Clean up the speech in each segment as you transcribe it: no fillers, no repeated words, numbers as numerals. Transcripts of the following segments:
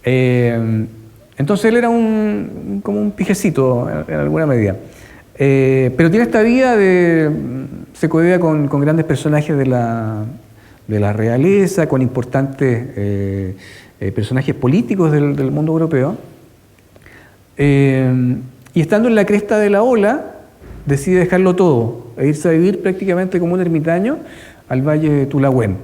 Entonces él era como un pijecito en alguna medida. Pero tiene esta vida se codea con grandes personajes de la realeza, con importantes personajes políticos del mundo europeo. Y estando en la cresta de la ola, decide dejarlo todo e irse a vivir prácticamente como un ermitaño al valle de Tulagüen,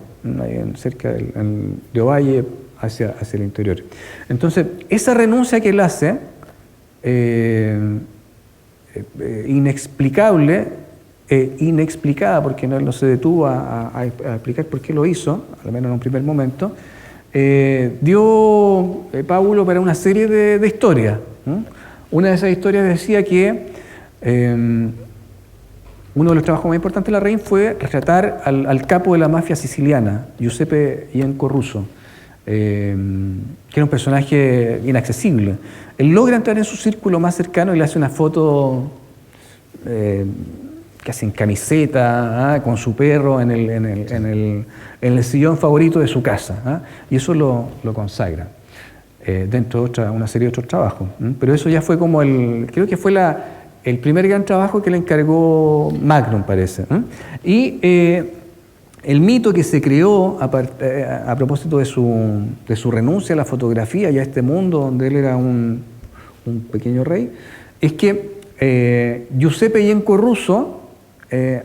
cerca de Ovalle, hacia el interior. Entonces, esa renuncia que él hace, inexplicable, inexplicada, porque no se detuvo a explicar por qué lo hizo, al menos en un primer momento, dio pábulo para una serie de historias. Una de esas historias decía que uno de los trabajos más importantes de Larraín fue retratar al capo de la mafia siciliana, Giuseppe Ienco Russo, que era un personaje inaccesible. Él logra entrar en su círculo más cercano y le hace una foto casi en camiseta, con su perro en el sillón favorito de su casa, y eso lo consagra dentro de una serie de otros trabajos. Pero eso ya fue como creo que fue el primer gran trabajo que le encargó Magnum, parece. Y el mito que se creó a propósito de su renuncia a la fotografía y a este mundo donde él era un pequeño rey, es que Giuseppe Ienco Russo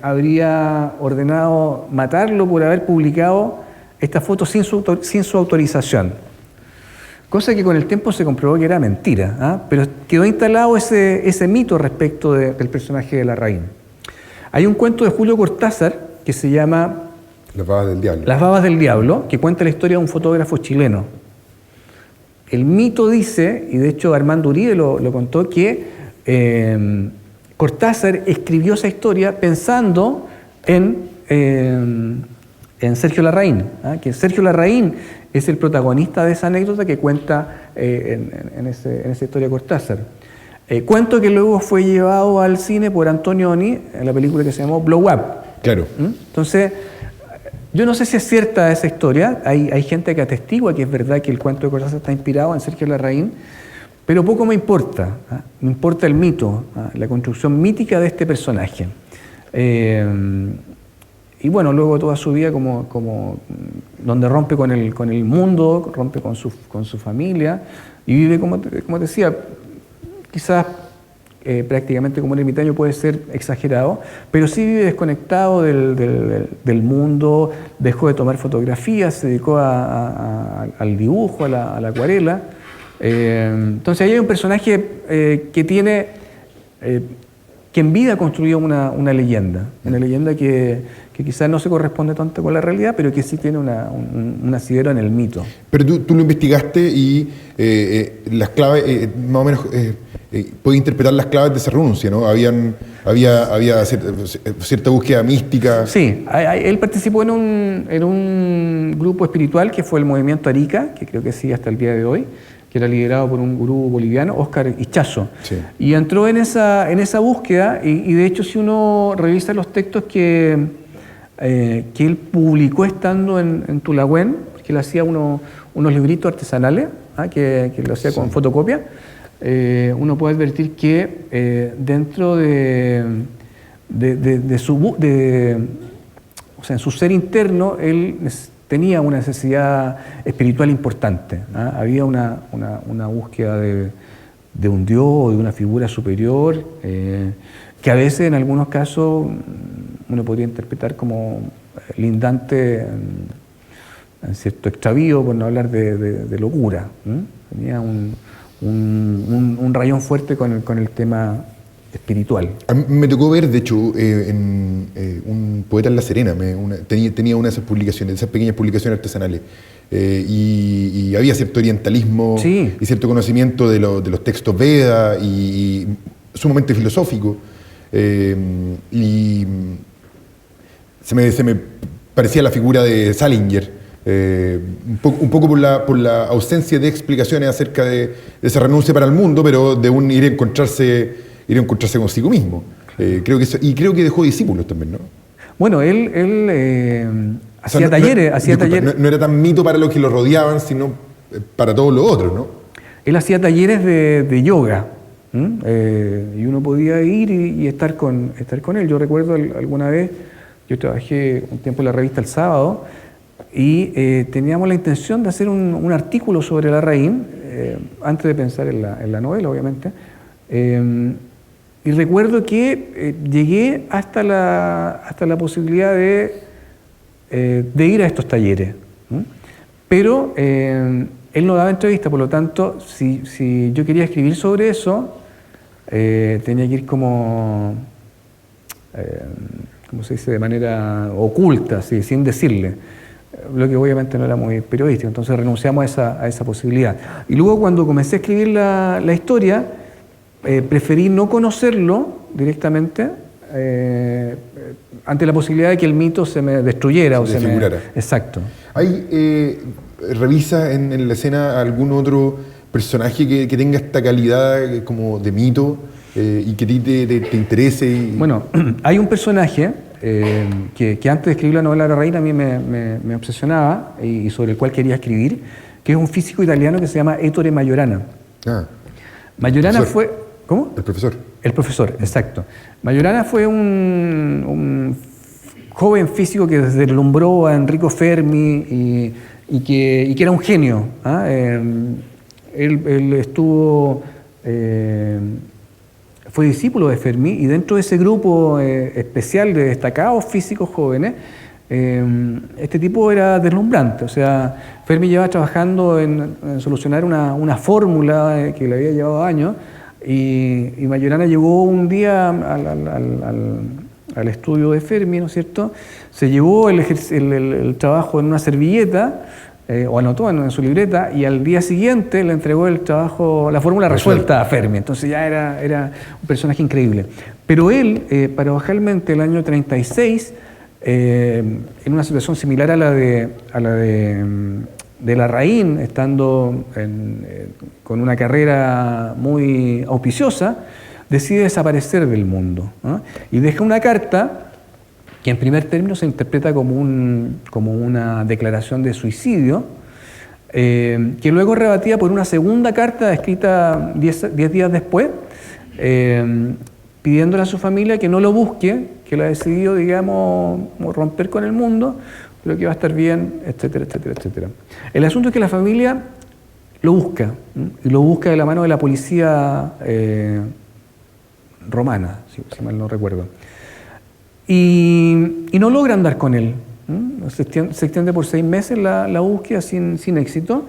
habría ordenado matarlo por haber publicado esta foto sin su autorización. Cosa que con el tiempo se comprobó que era mentira, pero quedó instalado ese mito respecto del personaje de Larraín. Hay un cuento de Julio Cortázar que se llama Las babas del diablo. Las babas del diablo, que cuenta la historia de un fotógrafo chileno. El mito dice, y de hecho Armando Uribe lo contó, que Cortázar escribió esa historia pensando en Sergio Larraín, que Sergio Larraín es el protagonista de esa anécdota que cuenta en esa historia Cortázar. Cuento que luego fue llevado al cine por Antonio Oni en la película que se llamó Blow Up. Claro. Entonces, yo no sé si es cierta esa historia, hay gente que atestigua que es verdad que el cuento de Cortázar está inspirado en Sergio Larraín, pero poco me importa, me importa el mito, la construcción mítica de este personaje. Y bueno, luego toda su vida como donde rompe con el mundo, rompe con su familia y vive, como te decía, quizás prácticamente como un ermitaño puede ser exagerado, pero sí vive desconectado del mundo, dejó de tomar fotografías, se dedicó al dibujo, a la acuarela. Entonces ahí hay un personaje que en vida construyó una leyenda que quizás no se corresponde tanto con la realidad, pero que sí tiene un asidero en el mito. Pero tú lo investigaste y las claves, más o menos, puedes interpretar las claves de esa renuncia, ¿no? Había cierta búsqueda mística. Sí, él participó en un grupo espiritual que fue el Movimiento Arica, que creo que sigue hasta el día de hoy, que era liderado por un gurú boliviano, Óscar Ichazo. Sí. Y entró en esa búsqueda, y de hecho si uno revisa los textos que él publicó estando en Tulagüen, porque él hacía unos libritos artesanales, que lo hacía con fotocopia, uno puede advertir que dentro en su ser interno, él tenía una necesidad espiritual importante. Había una búsqueda de un Dios o de una figura superior, que a veces en algunos casos uno podría interpretar como lindante en cierto extravío, por no hablar de locura. Tenía un rayón fuerte con el tema espiritual. A mí me tocó ver, de hecho, un poeta en La Serena, tenía una de esas publicaciones, esas pequeñas publicaciones artesanales, y había cierto orientalismo, sí, y cierto conocimiento de los textos Veda y sumamente filosófico, y se me parecía la figura de Salinger, un poco por la ausencia de explicaciones acerca de esa renuncia para el mundo, pero de ir a encontrarse consigo mismo. Creo que dejó discípulos también, ¿no? Bueno, él hacía talleres. No era tan mito para los que lo rodeaban, sino para todos los otros, ¿no? Él hacía talleres de yoga, y uno podía ir y estar con él. Yo recuerdo alguna vez, yo trabajé un tiempo en la revista El Sábado y teníamos la intención de hacer un artículo sobre Larraín, antes de pensar en la novela, obviamente. Y recuerdo que llegué hasta la posibilidad de ir a estos talleres, pero él no daba entrevistas, por lo tanto, si yo quería escribir sobre eso, tenía que ir como se dice, de manera oculta, ¿sí? Sin decirle, lo que obviamente no era muy periodístico, entonces renunciamos a esa posibilidad. Y luego cuando comencé a escribir la historia, preferí no conocerlo directamente, ante la posibilidad de que el mito se me destruyera o se me desfigurara. Exacto. ¿Revisa en la escena algún otro personaje que tenga esta calidad como de mito y que a ti te interese? Bueno, hay un personaje que antes de escribir la novela de Larraín a mí me obsesionaba y sobre el cual quería escribir, que es un físico italiano que se llama Ettore Majorana. Majorana fue... ¿Cómo? El profesor. El profesor, exacto. Majorana fue un joven físico que deslumbró a Enrico Fermi y que era un genio. Él estuvo... fue discípulo de Fermi y dentro de ese grupo especial de destacados físicos jóvenes, este tipo era deslumbrante. O sea, Fermi llevaba trabajando en solucionar una fórmula que le había llevado años y Majorana llegó un día al estudio de Fermi, ¿no es cierto? Se llevó el trabajo en una servilleta, o anotó en su libreta, y al día siguiente le entregó el trabajo, la fórmula resuelta a Fermi. Entonces ya era un personaje increíble. Pero él, paradojalmente, el año 36, en una situación similar a la de Larraín, estando con una carrera muy auspiciosa, decide desaparecer del mundo, ¿no? Y deja una carta que en primer término se interpreta como una declaración de suicidio, que luego es rebatida por una segunda carta escrita 10 días después, pidiéndole a su familia que no lo busque, que lo ha decidido, digamos, romper con el mundo, pero que va a estar bien, etcétera, etcétera, etcétera. El asunto es que la familia lo busca, y lo busca de la mano de la policía romana, si mal no recuerdo. Y no logran dar con él. Se extiende por 6 meses la búsqueda sin éxito,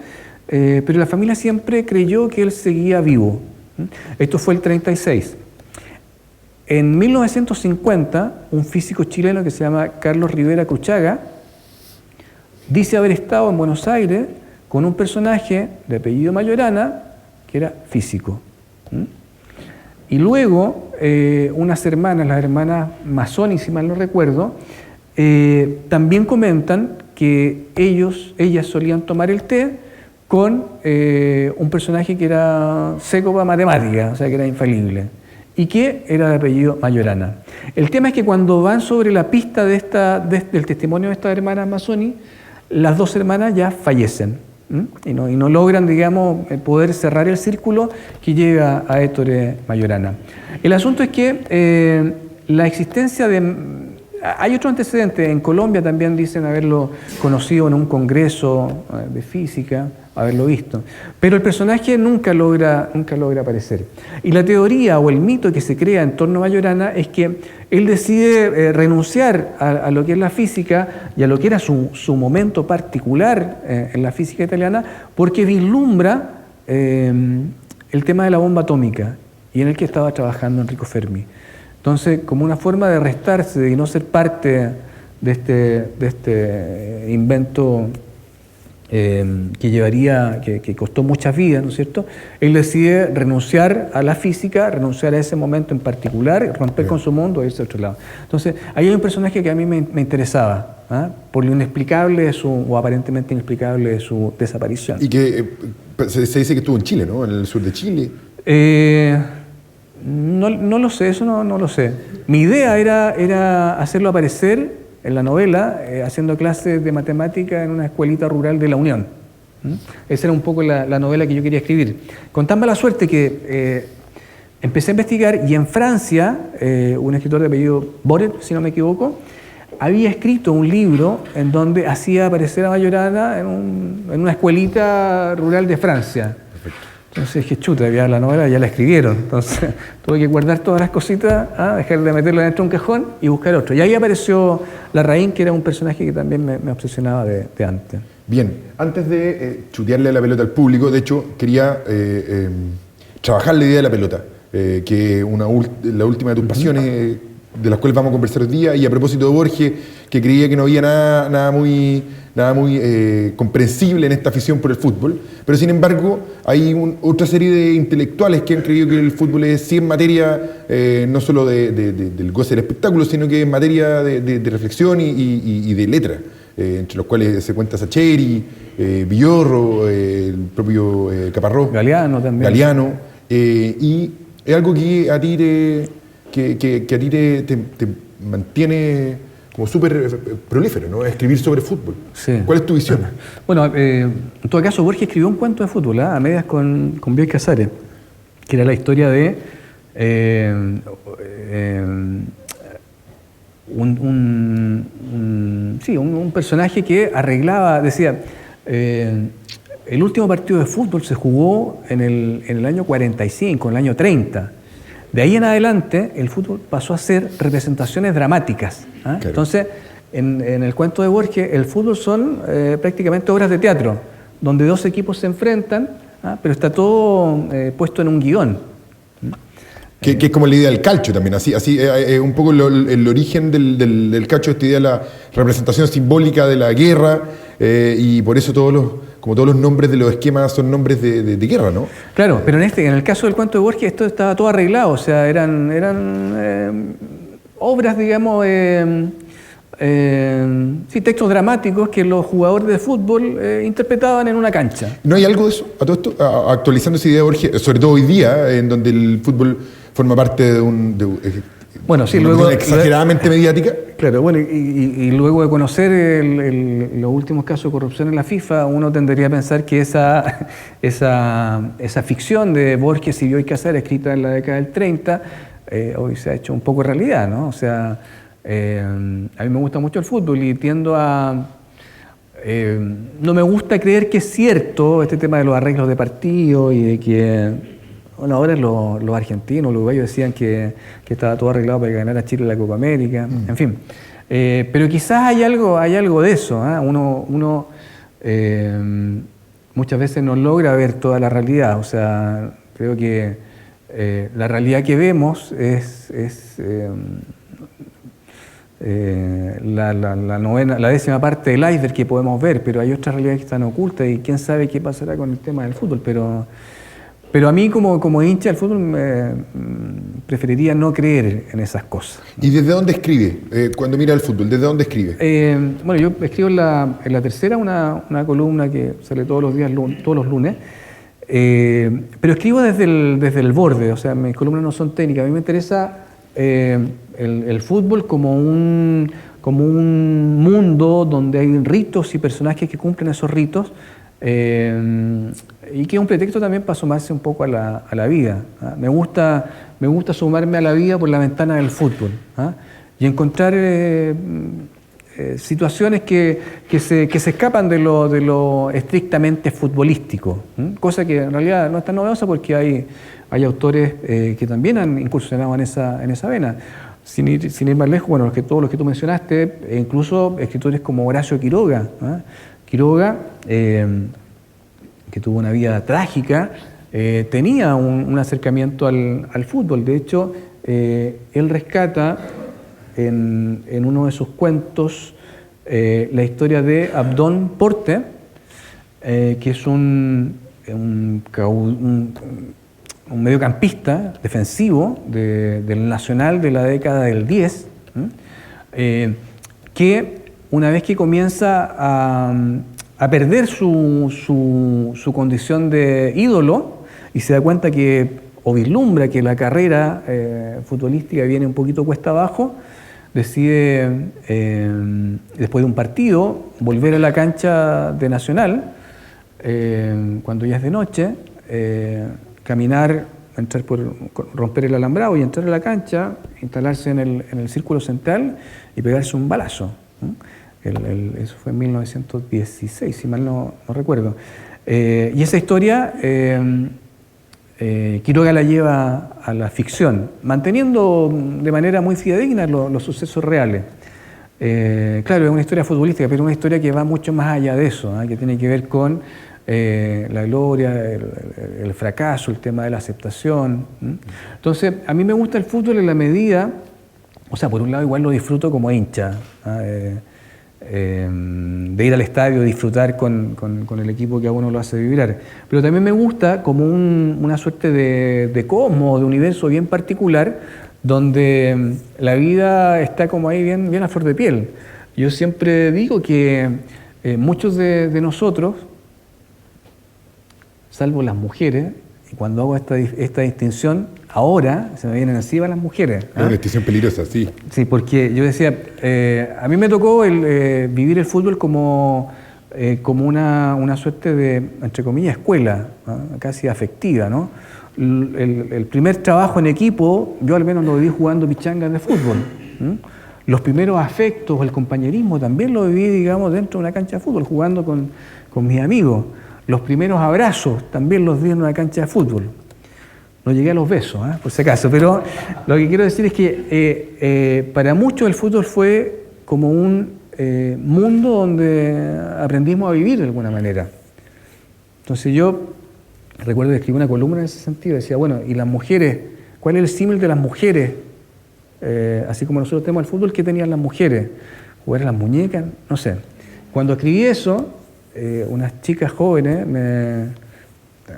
pero la familia siempre creyó que él seguía vivo. Esto fue el 36. En 1950, un físico chileno que se llama Carlos Rivera Cruchaga dice haber estado en Buenos Aires con un personaje de apellido Majorana que era físico. Y luego unas hermanas, las hermanas Mazzoni, si mal no recuerdo, también comentan que ellas solían tomar el té con un personaje que era seco para matemáticas, o sea que era infalible, y que era de apellido Majorana. El tema es que cuando van sobre la pista del testimonio de estas hermanas Mazzoni, las 2 hermanas ya fallecen y no logran, digamos, poder cerrar el círculo que llega a Ettore Majorana. El asunto es que la existencia de... Hay otro antecedente, en Colombia también dicen haberlo conocido en un congreso de física, haberlo visto, pero el personaje nunca logra aparecer. Y la teoría o el mito que se crea en torno a Majorana es que él decide renunciar a lo que es la física y a lo que era su momento particular en la física italiana, porque vislumbra el tema de la bomba atómica y en el que estaba trabajando Enrico Fermi. Entonces, como una forma de restarse y no ser parte de este invento que costó muchas vidas, ¿no es cierto? Él decide renunciar a la física, renunciar a ese momento en particular, romper con su mundo e irse a otro lado. Entonces, ahí hay un personaje que a mí me interesaba, por lo inexplicable o aparentemente inexplicable de su desaparición. Y que se dice que estuvo en Chile, ¿no? En el sur de Chile. No lo sé, eso no lo sé. Mi idea era hacerlo aparecer en la novela, haciendo clases de matemática en una escuelita rural de La Unión. Esa era un poco la novela que yo quería escribir. Con tan mala suerte que empecé a investigar y en Francia, un escritor de apellido Boret, si no me equivoco, había escrito un libro en donde hacía aparecer a Majorana en una escuelita rural de Francia. Entonces dije, chuta, ya la novela ya la escribieron. Entonces tuve que guardar todas las cositas, dejar de meterla dentro de un cajón y buscar otro. Y ahí apareció Larraín, que era un personaje que también me obsesionaba de antes. Bien, antes de chutearle la pelota al público, de hecho, quería trabajar la idea de la pelota, que la última de tus pasiones, de las cuales vamos a conversar hoy día, y a propósito de Borges, que creía que no había nada muy comprensible en esta afición por el fútbol, pero sin embargo hay otra serie de intelectuales que han creído que el fútbol es sí en materia no solo del goce del espectáculo, sino que en materia de reflexión y de letra, entre los cuales se cuenta Sacheri, Villorro, el propio Caparrós, Galeano también. Galeano, y es algo que a ti te mantiene como súper prolífero, ¿no? Escribir sobre fútbol. Sí. ¿Cuál es tu visión? Bueno, en todo caso, Borges escribió un cuento de fútbol, a medias con Bioy Casares, que era la historia de un personaje que arreglaba, decía, el último partido de fútbol se jugó en el año 45, en el año 30. De ahí en adelante, el fútbol pasó a ser representaciones dramáticas. Claro. Entonces, en el cuento de Borges, el fútbol son prácticamente obras de teatro, donde dos equipos se enfrentan, pero está todo puesto en un guión. Que es como la idea del calcio también, así un poco el origen del calcio, esta idea de la representación simbólica de la guerra, y por eso como todos los nombres de los esquemas son nombres de guerra, ¿no? Claro, pero en el caso del cuento de Borges esto estaba todo arreglado, o sea, eran obras, digamos, textos dramáticos que los jugadores de fútbol interpretaban en una cancha. ¿No hay algo de eso, a todo esto, actualizando esa idea de Borges, sobre todo hoy día, en donde el fútbol forma parte de luego exageradamente mediática? Claro, bueno, y luego de conocer los últimos casos de corrupción en la FIFA, uno tendería a pensar que esa ficción de Borges y Bioy Casares, escrita en la década del 30, hoy se ha hecho un poco realidad, ¿no? O sea, a mí me gusta mucho el fútbol y tiendo a... no me gusta creer que es cierto este tema de los arreglos de partido y de que... Bueno, ahora los argentinos, los uruguayos decían que estaba todo arreglado para ganar a Chile la Copa América, en fin. Pero quizás hay algo de eso, ¿eh? Uno muchas veces no logra ver toda la realidad, o sea, creo que la realidad que vemos es la décima parte del iceberg que podemos ver, pero hay otras realidades que están ocultas y quién sabe qué pasará con el tema del fútbol, pero a mí como hincha del fútbol preferiría no creer en esas cosas. ¿Y desde dónde escribe? Cuando mira el fútbol, ¿desde dónde escribe? Bueno, yo escribo en la tercera una columna que sale todos los días, todos los lunes, pero escribo desde el borde, o sea, mis columnas no son técnicas, a mí me interesa el fútbol como un mundo donde hay ritos y personajes que cumplen esos ritos, y que es un pretexto también para asomarse un poco a la vida. Me gusta asomarme a la vida por la ventana del fútbol, y encontrar situaciones que se escapan de lo estrictamente futbolístico, cosa que en realidad no es tan novedosa porque hay autores que también han incursionado en esa vena. Sin ir más lejos, bueno, todos los que tú mencionaste, incluso escritores como Horacio Quiroga. Quiroga, que tuvo una vida trágica, tenía un acercamiento al fútbol. De hecho, él rescata en uno de sus cuentos la historia de Abdón Porte, que es un mediocampista defensivo del Nacional de la década del 10, que una vez que comienza a perder su condición de ídolo y se da cuenta o vislumbra que la carrera futbolística viene un poquito cuesta abajo, decide, después de un partido, volver a la cancha de Nacional cuando ya es de noche, caminar, romper el alambrado y entrar a la cancha, instalarse en el círculo central y pegarse un balazo. Eso fue en 1916, si mal no recuerdo. Y esa historia Quiroga la lleva a la ficción, manteniendo de manera muy fidedigna los sucesos reales. Claro, es una historia futbolística, pero una historia que va mucho más allá de eso, que tiene que ver con la gloria, el fracaso, el tema de la aceptación. Entonces, a mí me gusta el fútbol en la medida, o sea, por un lado igual lo disfruto como hincha, de ir al estadio, disfrutar con el equipo que a uno lo hace vibrar. Pero también me gusta como una suerte de cosmos, de universo bien particular, donde la vida está como ahí bien a flor de piel. Yo siempre digo que muchos de nosotros, salvo las mujeres, y cuando hago esta distinción, ahora se me vienen encima las mujeres. Es una distinción peligrosa, sí. Sí, porque yo decía, a mí me tocó vivir el fútbol como una suerte de, entre comillas, escuela, ¿no? Casi afectiva, ¿no? El primer trabajo en equipo, yo al menos lo viví jugando pichangas de fútbol. Los primeros afectos, el compañerismo, también lo viví, digamos, dentro de una cancha de fútbol, jugando con mis amigos. Los primeros abrazos también los di en una cancha de fútbol. No llegué a los besos, por si acaso, pero lo que quiero decir es que para muchos el fútbol fue como un mundo donde aprendimos a vivir de alguna manera. Entonces yo recuerdo que escribí una columna en ese sentido, decía, bueno, ¿y las mujeres? ¿Cuál es el símil de las mujeres? Así como nosotros tenemos el fútbol, ¿qué tenían las mujeres? ¿Jugar a las muñecas? No sé. Cuando escribí eso, unas chicas jóvenes me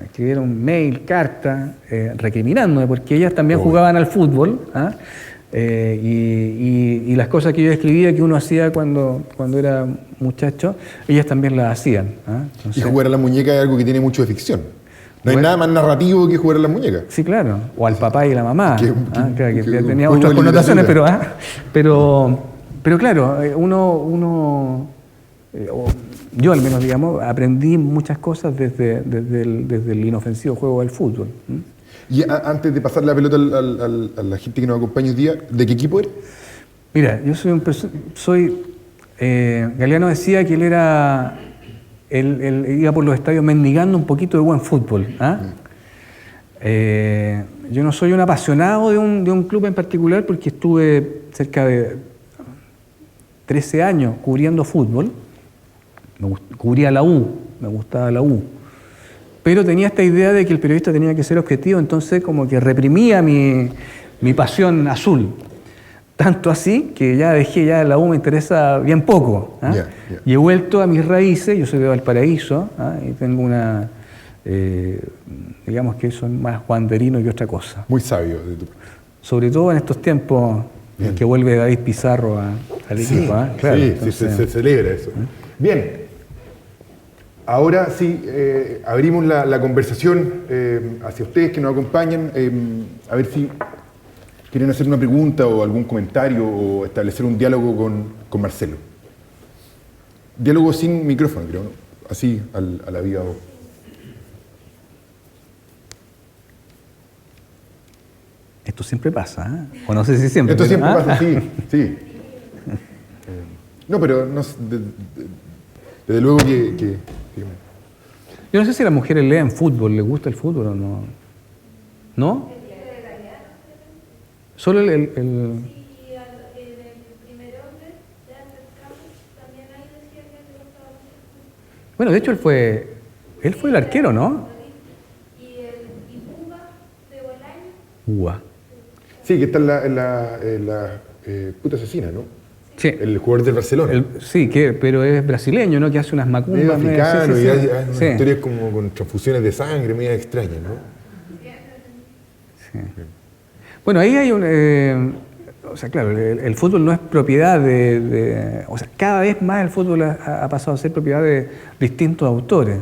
escribieron mail, carta, recriminándome, porque ellas también jugaban al fútbol, y las cosas que yo escribía que uno hacía cuando era muchacho, ellas también las hacían. Entonces, y jugar a la muñeca es algo que tiene mucho de ficción. No hay nada más narrativo que jugar a la muñeca. Sí, claro. O al papá y la mamá. Claro, que tenía otras otras connotaciones, pero claro, yo al menos, digamos, aprendí muchas cosas desde el inofensivo juego del fútbol. Y antes de pasar la pelota a la gente que nos acompaña hoy día, ¿de qué equipo eres? Mira, yo soy Galeano decía que él iba por los estadios mendigando un poquito de buen fútbol. Yo no soy un apasionado de un club en particular porque estuve cerca de 13 años cubriendo fútbol. Cubría la U, me gustaba la U. Pero tenía esta idea de que el periodista tenía que ser objetivo, entonces como que reprimía mi pasión azul. Tanto así que ya dejé, ya la U me interesa bien poco. Y he vuelto a mis raíces, yo soy de Valparaíso, y tengo digamos que soy más juanderino que otra cosa. Muy sabio. Sobre todo en estos tiempos en que vuelve David Pizarro al equipo. Claro, sí, entonces, se celebra eso. Bien. Ahora sí, abrimos la conversación hacia ustedes que nos acompañan, a ver si quieren hacer una pregunta o algún comentario o establecer un diálogo con Marcelo. Diálogo sin micrófono, creo, ¿no? Así, a la viva voz. Esto siempre pasa, o no sé si siempre. Esto siempre pasa, sí. No, pero no, desde luego que... Yo no sé si a las mujeres leen fútbol, les gusta el fútbol o no. ¿No? Solo el... Sí, y en el primer hombre, de Antes también ahí decía que le gustaba mucho. Bueno, de hecho él fue el arquero, ¿no? Y Uga, de Bolaño. Uga. Sí, que está en la puta asesina, ¿no? Sí. El jugador del Barcelona. Pero es brasileño, ¿no? Que hace unas macumbas. Medio africano, sí. y hay unas historias como con transfusiones de sangre, medio extrañas, ¿no? Sí. Bueno, ahí hay o sea, claro, el fútbol no es propiedad o sea, cada vez más el fútbol ha pasado a ser propiedad de distintos autores.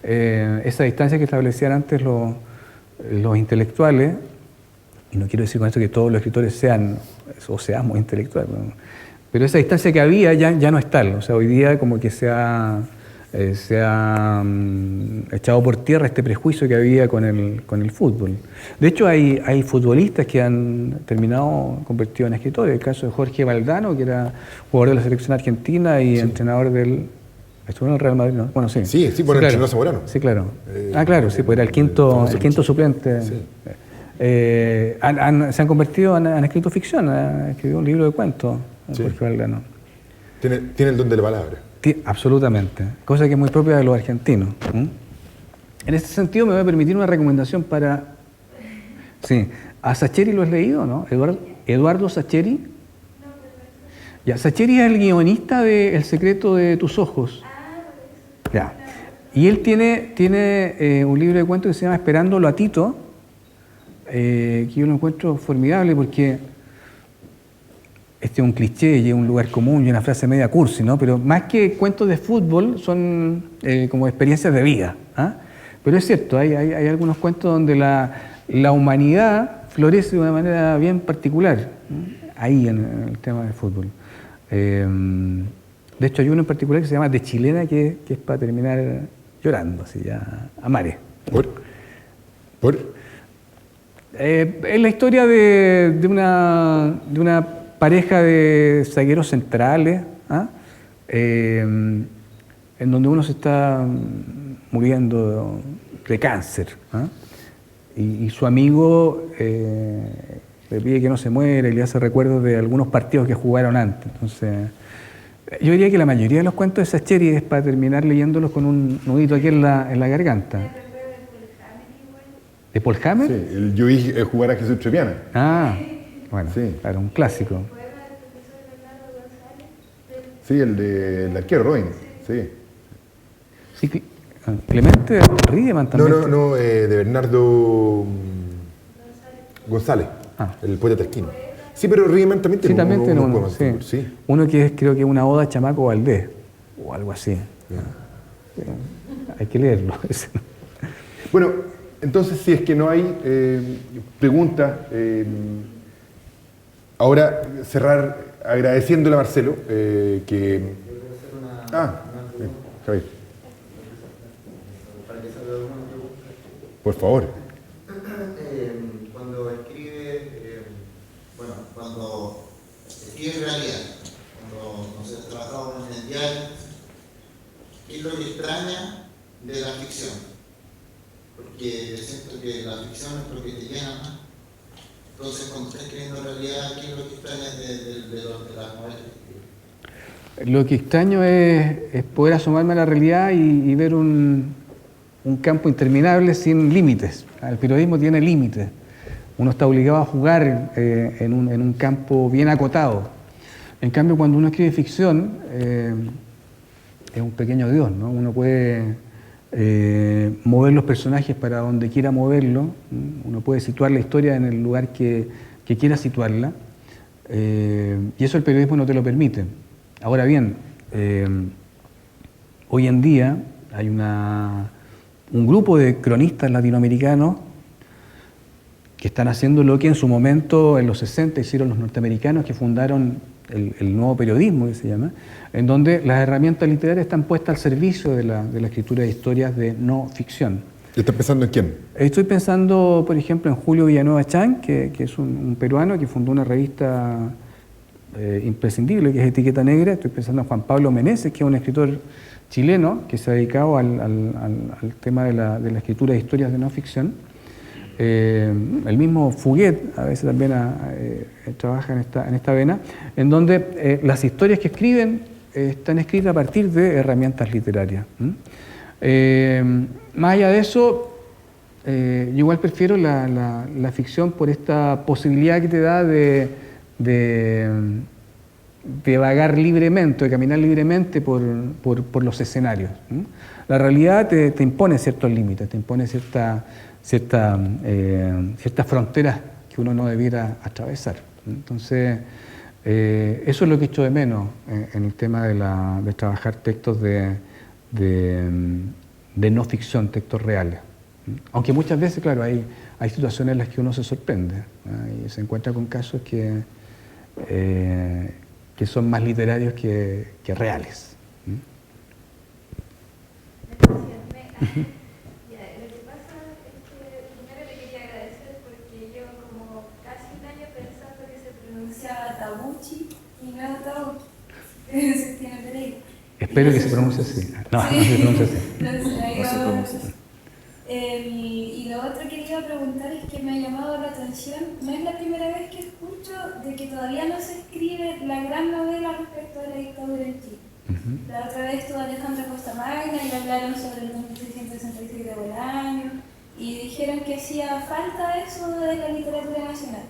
Esa distancia que establecían antes los intelectuales, y no quiero decir con esto que todos los escritores seamos intelectuales, pero esa distancia que había ya no es tal. O sea, hoy día como que se ha se ha echado por tierra este prejuicio que había con el fútbol. De hecho, hay futbolistas que han terminado convertidos en escritores. El caso de Jorge Valdano, que era jugador de la selección argentina y entrenador del... Estuvo en el Real Madrid, ¿no? Bueno, sí. Sí, por el entrenador Zamorano. Sí, claro. Claro, sí, pues era el quinto suplente. Sí. Se han convertido, han escrito ficción, han escrito un libro de cuentos, Jorge Valdano. Tiene el don de la palabra. Absolutamente, cosa que es muy propia de los argentinos. En este sentido me voy a permitir una recomendación para... Sí, ¿a Sacheri lo has leído, no? Eduardo Sacheri. Ya, Sacheri es el guionista de El secreto de tus ojos. Ya. Y él tiene un libro de cuentos que se llama Esperándolo a Tito, que yo lo encuentro formidable porque este es un cliché y es un lugar común y una frase media cursi, ¿no? Pero más que cuentos de fútbol son como experiencias de vida. ¿Ah? Pero es cierto, hay algunos cuentos donde la humanidad florece de una manera bien particular, ¿no? Ahí en el tema del fútbol. De hecho, hay uno en particular que se llama De Chilena, que es para terminar llorando, así ya a mares. ¿Por? Es la historia de una pareja de zagueros centrales, ¿ah? En donde uno se está muriendo de cáncer, ¿ah? Y su amigo le pide que no se muera y le hace recuerdos de algunos partidos que jugaron antes. Entonces, yo diría que la mayoría de los cuentos de Sacheri es para terminar leyéndolos con un nudito aquí en la garganta. ¿De Paul Hammer? Sí, yo vi jugar a Jesús Treviana. Ah, bueno, sí. Era un clásico. Sí, el arquero Robin, sí. Sí, Clemente Riemann también. No, de Bernardo González, el poeta tasquino. Sí, pero Riemann también tiene unos poemas. Sí. Uno que es, creo que una oda a Chamaco Valdés, o algo así. Hay que leerlo. Bueno, entonces, si es que no hay preguntas, ahora cerrar agradeciéndole a Marcelo que... Javier. Por favor. Cuando escribe realidad, cuando nos ha trabajado en el diario, ¿qué es lo que extraña de la ficción? Porque siento que la ficción es lo que te llena más. Entonces, cuando estás escribiendo realidad, ¿qué es lo que extraña de las novelas que escribes? Lo que extraño es poder asomarme a la realidad y ver un campo interminable sin límites. El periodismo tiene límites. Uno está obligado a jugar en un campo bien acotado. En cambio, cuando uno escribe ficción, es un pequeño Dios, ¿no? Uno puede mover los personajes para donde quiera moverlo, uno puede situar la historia en el lugar que quiera situarla, y eso el periodismo no te lo permite. Ahora bien, hoy en día hay un grupo de cronistas latinoamericanos que están haciendo lo que en su momento, en los 60, hicieron los norteamericanos que fundaron el nuevo periodismo, que se llama, en donde las herramientas literarias están puestas al servicio de la escritura de historias de no ficción. ¿Estás pensando en quién? Estoy pensando, por ejemplo, en Julio Villanueva Chan, que es un peruano que fundó una revista imprescindible, que es Etiqueta Negra. Estoy pensando en Juan Pablo Meneses, que es un escritor chileno que se ha dedicado al tema de la escritura de historias de no ficción. El mismo Fuguet a veces también trabaja en esta vena, en donde las historias que escriben están escritas a partir de herramientas literarias. Más allá de eso, yo igual prefiero la ficción por esta posibilidad que te da de vagar libremente, de caminar libremente por los escenarios. La realidad te impone ciertos límites, te impone ciertas fronteras que uno no debiera atravesar. Entonces, eso es lo que echo de menos en el tema de trabajar textos de no ficción, textos reales. Aunque muchas veces, claro, hay situaciones en las que uno se sorprende, y se encuentra con casos que son más literarios que reales. Ya, lo que pasa es que primero le quería agradecer porque llevo como casi un año pensando que se pronunciaba Tabuchi y no Tabuchi. Se tiene Pereira. Espero que se pronuncie así. No, Sí. no se pronuncia así. Entonces, ahí No se vamos. pronuncia así. Y lo otro que le iba a preguntar es que me ha llamado la atención, no es la primera vez que escucho de que todavía no se escribe la gran novela respecto a la dictadura en Chile. La otra vez estuvo Alejandra Costa Magna y hablaron sobre el 1666 de Bolaño y dijeron que hacía falta eso de la literatura nacional.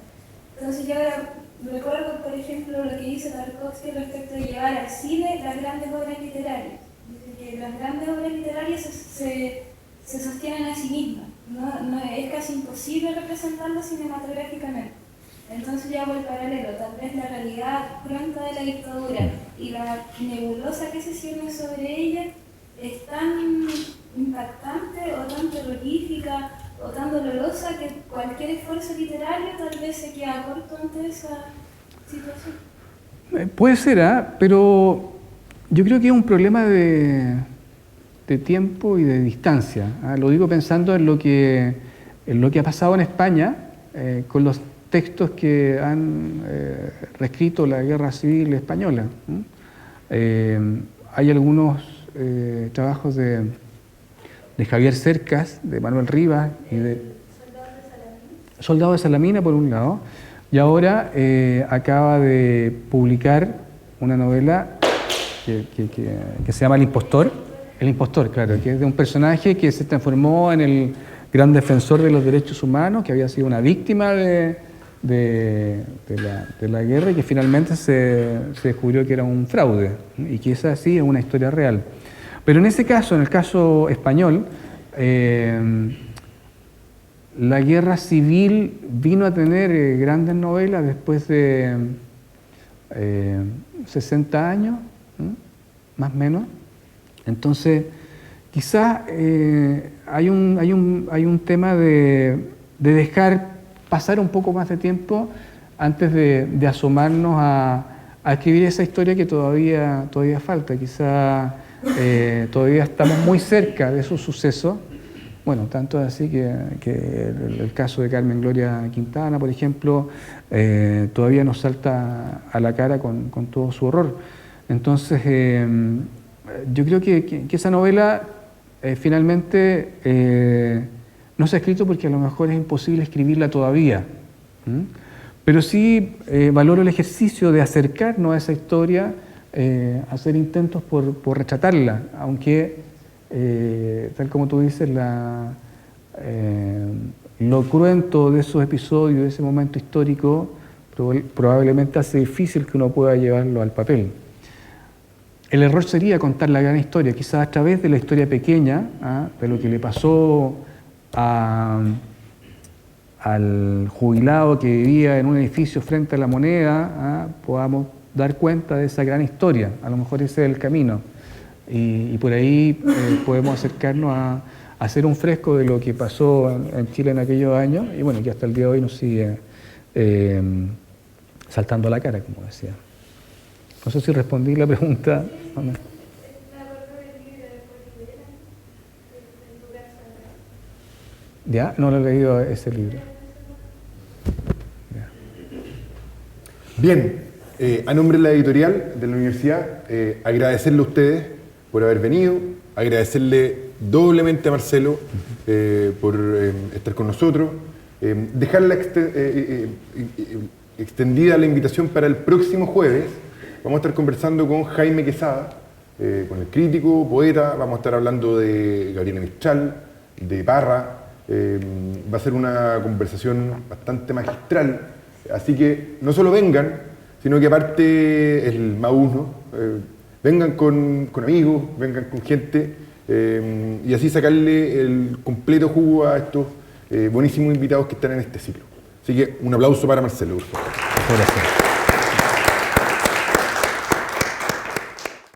Entonces yo ahora recuerdo, por ejemplo, lo que dice Tarkovsky respecto de llevar al cine las grandes obras literarias. Dice que las grandes obras literarias se sostienen a sí mismas. No, es casi imposible representarlas cinematográficamente. Entonces yo hago el paralelo, tal vez la realidad pronta de la dictadura y la nebulosa que se cierne sobre ella es tan impactante o tan terrorífica o tan dolorosa que cualquier esfuerzo literario tal vez se queda corto ante esa situación. Puede ser, pero yo creo que es un problema de tiempo y de distancia. Lo digo pensando en lo que ha pasado en España con los textos que han reescrito la Guerra Civil Española. Hay algunos trabajos de Javier Cercas, de Manuel Rivas y de Soldado de Salamina, por un lado, y ahora acaba de publicar una novela que se llama El Impostor. El Impostor, claro, que es de un personaje que se transformó en el gran defensor de los derechos humanos, que había sido una víctima de la guerra y que finalmente se descubrió que era un fraude y que esa sí es una historia real. Pero en ese caso, en el caso español, la guerra civil vino a tener grandes novelas después de 60 años, más o menos. Entonces, quizás hay un tema de dejar pasar un poco más de tiempo antes de asomarnos a escribir esa historia que todavía falta. Quizás todavía estamos muy cerca de esos sucesos. Bueno, tanto así que el caso de Carmen Gloria Quintana, por ejemplo, todavía nos salta a la cara con todo su horror. Entonces, yo creo que esa novela finalmente no se ha escrito porque a lo mejor es imposible escribirla todavía. Pero sí valoro el ejercicio de acercarnos a esa historia, hacer intentos por retratarla, aunque, tal como tú dices, lo cruento de esos episodios, de ese momento histórico, probablemente hace difícil que uno pueda llevarlo al papel. El error sería contar la gran historia, quizás a través de la historia pequeña, de lo que le pasó al jubilado que vivía en un edificio frente a la Moneda, podamos dar cuenta de esa gran historia. A lo mejor ese es el camino. Y por ahí podemos acercarnos a hacer un fresco de lo que pasó en Chile en aquellos años y bueno, que hasta el día de hoy nos sigue saltando a la cara, como decía. No sé si respondí la pregunta. ¿O no? Me acuerdo del libro de Polivera, en tu casa. ¿Ya? No lo he leído ese libro. Ya. Bien, a nombre de la editorial de la universidad, agradecerle a ustedes por haber venido, agradecerle doblemente a Marcelo por estar con nosotros, dejar extendida la invitación para el próximo jueves. Vamos a estar conversando con Jaime Quesada, con el crítico, poeta, vamos a estar hablando de Gabriela Mistral, de Parra. Va a ser una conversación bastante magistral, así que no solo vengan, sino que aparte es el más uno, vengan con amigos, vengan con gente y así sacarle el completo jugo a estos buenísimos invitados que están en este ciclo. Así que un aplauso para Marcelo, por favor. Gracias.